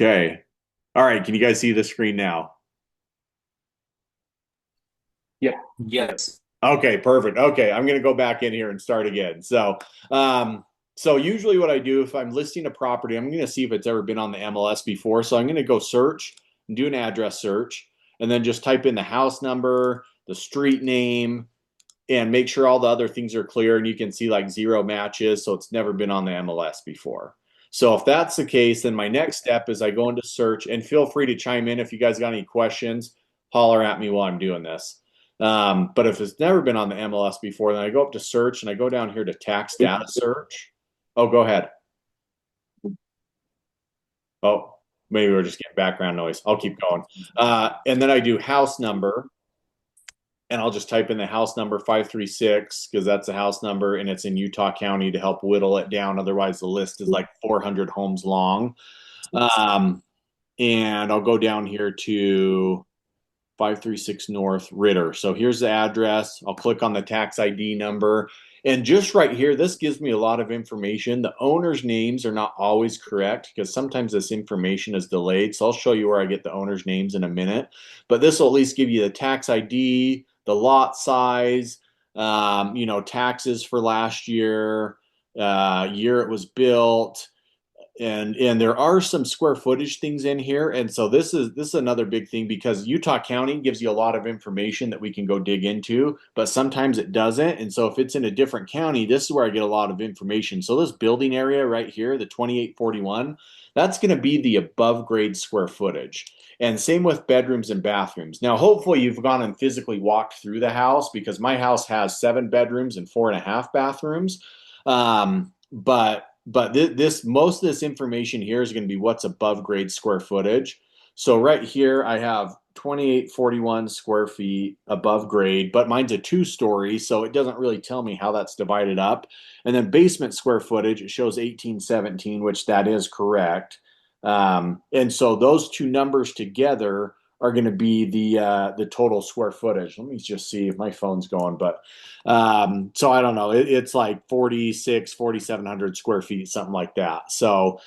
Okay. All right. Can you guys see the screen now? Yep. Yes. Okay, perfect. Okay, I'm gonna go back in here and start again. Um, so usually what I do if I'm listing a property, I'm gonna see if it's ever been on the MLS before. So I'm gonna go search and do an address search, and then just type in the house number, the street name, and make sure all the other things are clear. And you can see like zero matches, so it's never been on the MLS before. So if that's the case, then my next step is I go into search, and feel free to chime in if you guys got any questions. Holler at me while I'm doing this. But if it's never been on the MLS before, then I go up to search and I go down here to tax data search. Oh, go ahead. Oh, maybe we're just getting background noise. I'll keep going. And then I do house number, and I'll just type in the house number 536 because that's the house number and it's in Utah County to help whittle it down. Otherwise, the list is like 400 homes long. Um, and I'll go down here to 536 North Ritter. So here's the address. I'll click on the tax ID number. And just right here, this gives me a lot of information. The owner's names are not always correct because sometimes this information is delayed. So I'll show you where I get the owner's names in a minute. But this will at least give you the tax ID, the lot size, taxes for last year, year it was built, and there are some square footage things in here, and so this is another big thing because Utah County gives you a lot of information that we can go dig into, but sometimes it doesn't. And so if it's in a different county, this is where I get a lot of information. So this building area right here, the 2841, that's going to be the above grade square footage. And same with bedrooms and bathrooms. Now hopefully you've gone and physically walked through the house because my house has 7 bedrooms and 4.5 bathrooms. But this most of this information here is going to be what's above grade square footage. So right here I have 2841 square feet above grade, but mine's a 2 story, so it doesn't really tell me how that's divided up. And then basement square footage, it shows 1817, which that is correct. And so those two numbers together are going to be the total square footage. Let me just see if my phone's going, but so I don't know. It's like 4,700 square feet, something like that. So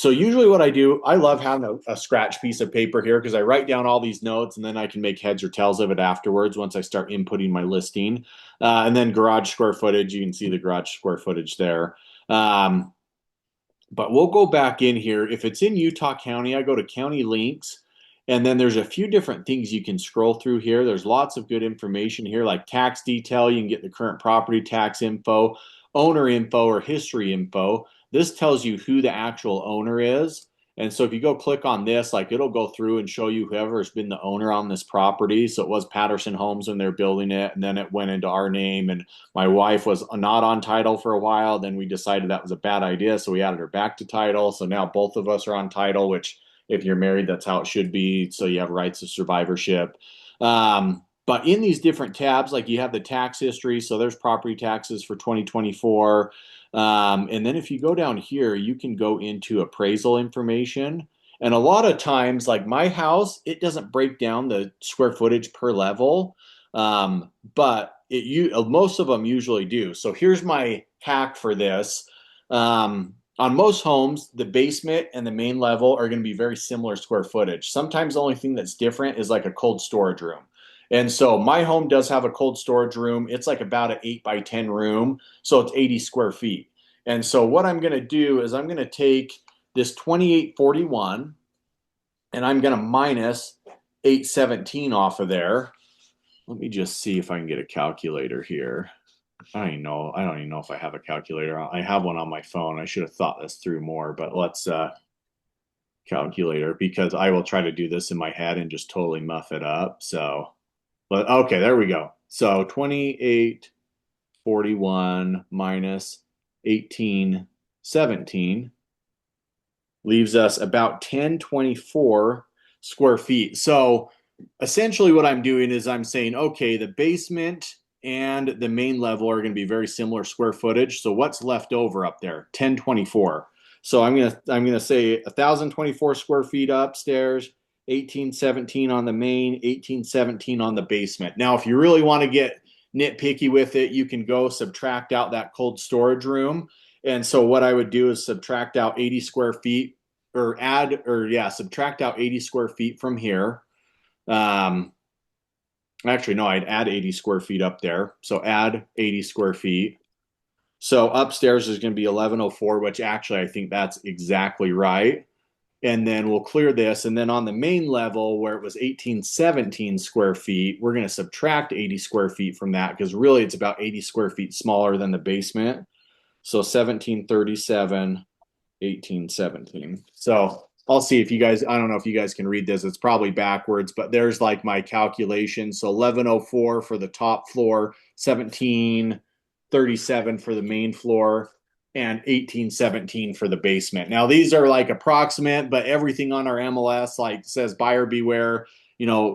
usually what I do, I love having a scratch piece of paper here because I write down all these notes and then I can make heads or tails of it afterwards once I start inputting my listing. And then garage square footage, you can see the garage square footage there. Um, but we'll go back in here. If it's in Utah County, I go to county links. And then there's a few different things you can scroll through here. There's lots of good information here, like tax detail. You can get the current property tax info, owner info, or history info. This tells you who the actual owner is. And so if you go click on this, like it'll go through and show you whoever has been the owner on this property. So it was Patterson Homes when they're building it, and then it went into our name. And my wife was not on title for a while. Then we decided that was a bad idea, so we added her back to title. So now both of us are on title, which if you're married, that's how it should be. So you have rights of survivorship. But in these different tabs, like you have the tax history. So there's property taxes for 2024. And then if you go down here, you can go into appraisal information. And a lot of times, like my house, it doesn't break down the square footage per level. But most of them usually do. So here's my hack for this. On most homes, the basement and the main level are going to be very similar square footage. Sometimes the only thing that's different is like a cold storage room. And so my home does have a cold storage room. It's like about an 8 by 10 room. So it's 80 square feet. And so what I'm going to do is I'm going to take this 2841 and I'm going to minus 817 off of there. Let me just see if I can get a calculator here. I don't even know. I don't even know if I have a calculator. I have one on my phone. I should have thought this through more, but let's calculator because I will try to do this in my head and just totally muff it up. So, but okay, there we go. So 2841 minus 1817 leaves us about 1024 square feet. So essentially what I'm doing is I'm saying, okay, the basement and the main level are going to be very similar square footage. So what's left over up there? 1024. So I'm gonna say 1,024 square feet upstairs, 1817 on the main, 1817 on the basement. Now, if you really want to get nitpicky with it, you can go subtract out that cold storage room. And so what I would do is subtract out 80 square feet or add or yeah, subtract out 80 square feet from here. Um, Actually, no, I'd add 80 square feet up there. So add 80 square feet. So upstairs is going to be 1104, which actually I think that's exactly right. And then we'll clear this. And then on the main level where it was 1817 square feet, we're going to subtract 80 square feet from that because really it's about 80 square feet smaller than the basement. So 1737, 1817. So I'll see if you guys, I don't know if you guys can read this. It's probably backwards, but there's like my calculation. So 1104 for the top floor, 1737 for the main floor, and 1817 for the basement. Now these are like approximate, but everything on our MLS like says buyer beware,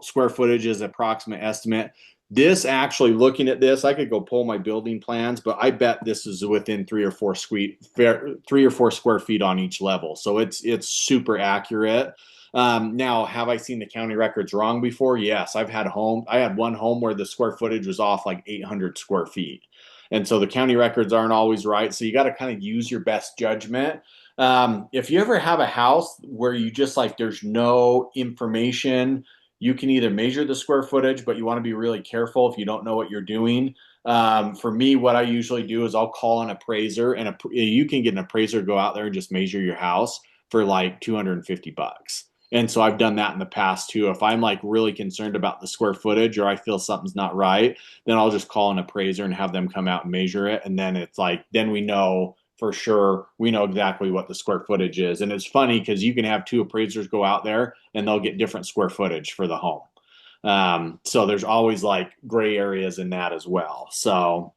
square footage is approximate estimate. This actually looking at this, I could go pull my building plans, but I bet this is within 3 or 4 square feet on each level. So it's super accurate. Now, have I seen the county records wrong before? Yes, I had one home where the square footage was off like 800 square feet. And so the county records aren't always right. So you got to kind of use your best judgment. If you ever have a house where you just like there's no information, you can either measure the square footage, but you want to be really careful if you don't know what you're doing. For me, what I usually do is I'll call an appraiser, and you can get an appraiser to go out there and just measure your house for like $250. And so I've done that in the past too. If I'm like really concerned about the square footage or I feel something's not right, then I'll just call an appraiser and have them come out and measure it. And then it's like, then we know for sure, we know exactly what the square footage is. And it's funny because you can have two appraisers go out there and they'll get different square footage for the home. So there's always like gray areas in that as well. So,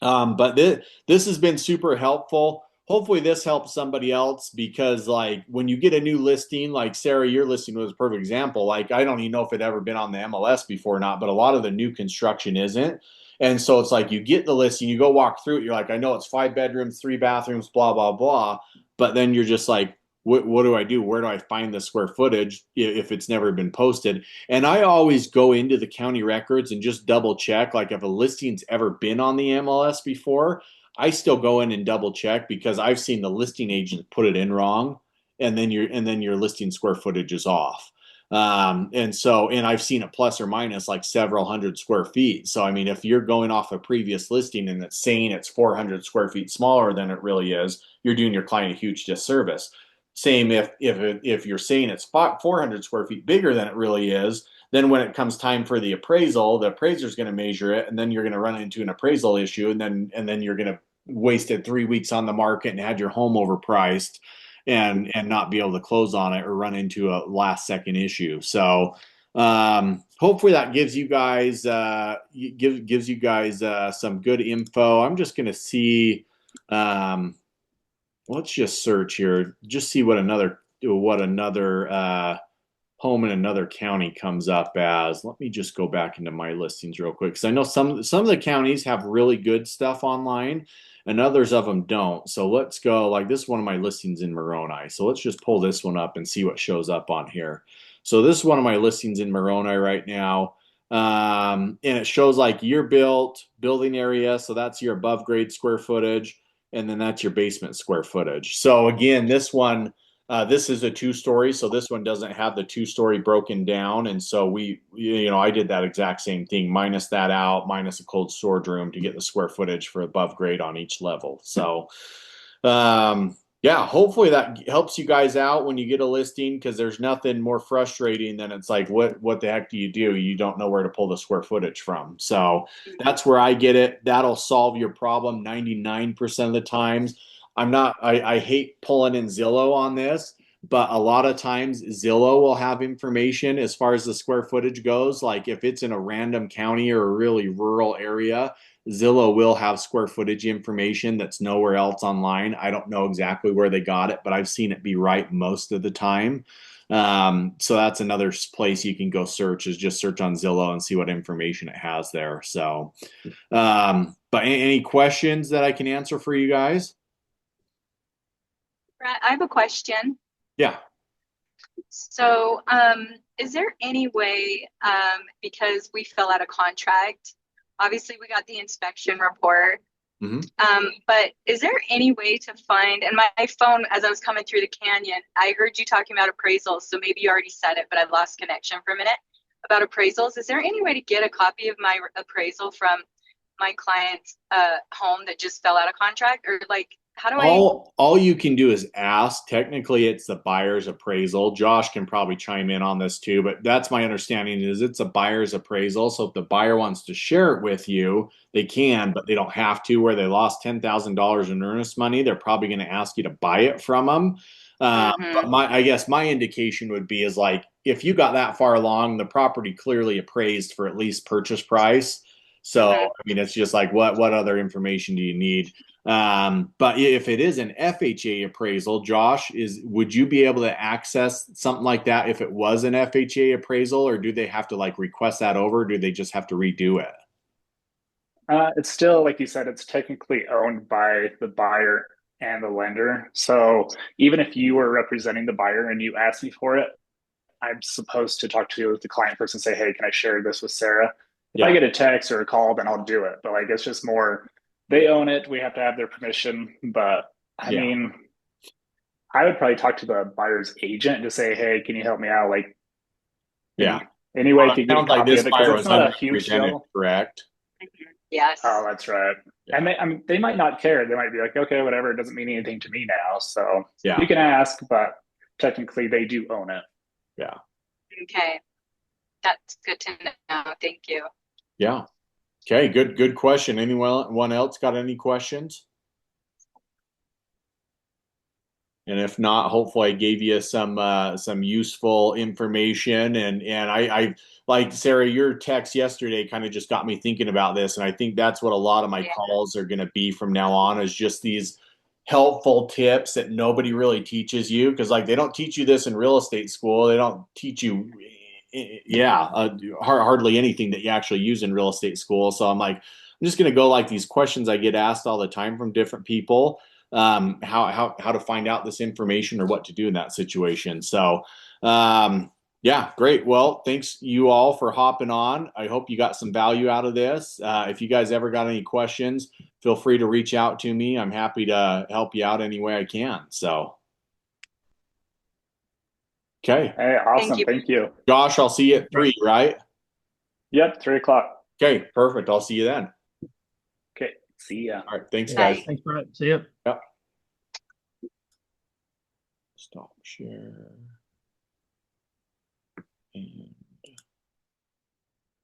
but this has been super helpful. Hopefully this helps somebody else because like when you get a new listing, like Sarah, your listing was a perfect example. Like I don't even know if it ever been on the MLS before or not, but a lot of the new construction isn't. And so it's like you get the listing, you go walk through it, you're like, I know it's 5 bedrooms, 3 bathrooms, blah, blah, blah. But then you're just like, what do I do? Where do I find the square footage if it's never been posted? And I always go into the county records and just double check. Like if a listing's ever been on the MLS before, I still go in and double check because I've seen the listing agent put it in wrong, and then your listing square footage is off. And I've seen it plus or minus like several hundred square feet. So I mean, if you're going off a previous listing and it's saying it's 400 square feet smaller than it really is, you're doing your client a huge disservice. Same if you're saying it's 400 square feet bigger than it really is, then when it comes time for the appraisal, the appraiser is going to measure it, and then you're going to run into an appraisal issue, and then you're going to wasted 3 weeks on the market and had your home overpriced and not be able to close on it or run into a last second issue. So hopefully that gives you guys gives you guys some good info. I'm just going to see. Let's just search here. Just see what another home in another county comes up as. Let me just go back into my listings real quick because I know some of the counties have really good stuff online and others of them don't. So let's go, like this is one of my listings in Moroni. So let's just pull this one up and see what shows up on here. So this is one of my listings in Moroni right now. And it shows like year built, building area. So that's your above grade square footage. And then that's your basement square footage. So again, this is a 2-story, so this one doesn't have the 2-story broken down. And so I did that exact same thing, minus that out, minus a cold storage room to get the square footage for above grade on each level. So, yeah, hopefully that helps you guys out when you get a listing because there's nothing more frustrating than it's like, what the heck do? You don't know where to pull the square footage from. So that's where I get it. That'll solve your problem 99% of the times. I hate pulling in Zillow on this, but a lot of times Zillow will have information as far as the square footage goes. Like if it's in a random county or a really rural area, Zillow will have square footage information that's nowhere else online. I don't know exactly where they got it, but I've seen it be right most of the time. So that's another place you can go search is just search on Zillow and see what information it has there. So, but any questions that I can answer for you guys? Brett, I have a question. Yeah. So, is there any way, because we fill out a contract, obviously we got the inspection report, Mhm. But is there any way to find, and my phone, as I was coming through the canyon, I heard you talking about appraisals, so maybe you already said it, but I lost connection for a minute about appraisals. Is there any way to get a copy of my appraisal from my client's home that just fell out of contract? Or like, how do I? All you can do is ask. Technically, it's the buyer's appraisal. Josh can probably chime in on this too, but that's my understanding is it's a buyer's appraisal. So if the buyer wants to share it with you, they can, but they don't have to. Where they lost $10,000 in earnest money, they're probably going to ask you to buy it from them. But Mhm. I guess my indication would be is like if you got that far along, the property clearly appraised for at least purchase price. So Mhm. I mean, it's just like what other information do you need? But if it is an FHA appraisal, Josh, would you be able to access something like that if it was an FHA appraisal, or do they have to like request that over? Or do they just have to redo it? It's still, like you said, it's technically owned by the buyer and the lender. So even if you were representing the buyer and you asked me for it, I'm supposed to talk to the client first and say, hey, can I share this with Sarah? If I Yeah, get a text or a call, then I'll do it. But like, it's just more, they own it. We have to have their permission. But I yeah, mean, I would probably talk to the buyer's agent to say, hey, can you help me out? Like, yeah. any way Well, I it could get a sounds like copy this of it because buyer it's was not a huge underrepresented, deal. correct? Oh, Yes. that's right. And Yeah, they, I mean, they might not care. They might be like, okay, whatever. It doesn't mean anything to me now. So you yeah, can ask, but technically they do own it. yeah, Okay. That's good to know. Thank you. yeah. Okay, good question. Anyone else got any questions? And if not, hopefully I gave you some useful information. And I like Sarah, your text yesterday kind of just got me thinking about this. And I think that's what a lot of my Yeah. calls are going to be from now on is just these helpful tips that nobody really teaches you because like they don't teach you this in real estate school. They don't teach you yeah, hardly anything that you actually use in real estate school. So I'm like, I'm just going to go like these questions I get asked all the time from different people how to find out this information or what to do in that situation. So, yeah, great. Well, thanks you all for hopping on. I hope you got some value out of this. If you guys ever got any questions, feel free to reach out to me. I'm happy to help you out any way I can. So, okay, Hey, Thank awesome. you. Thank you. Josh, I'll see you at Right. 3, right? Yep, 3 o'clock. Okay, perfect. I'll see you then. Okay, see ya. All right, thanks, Yeah. guys. Bye. Thanks, Brett. See ya. Yep. Stop share. And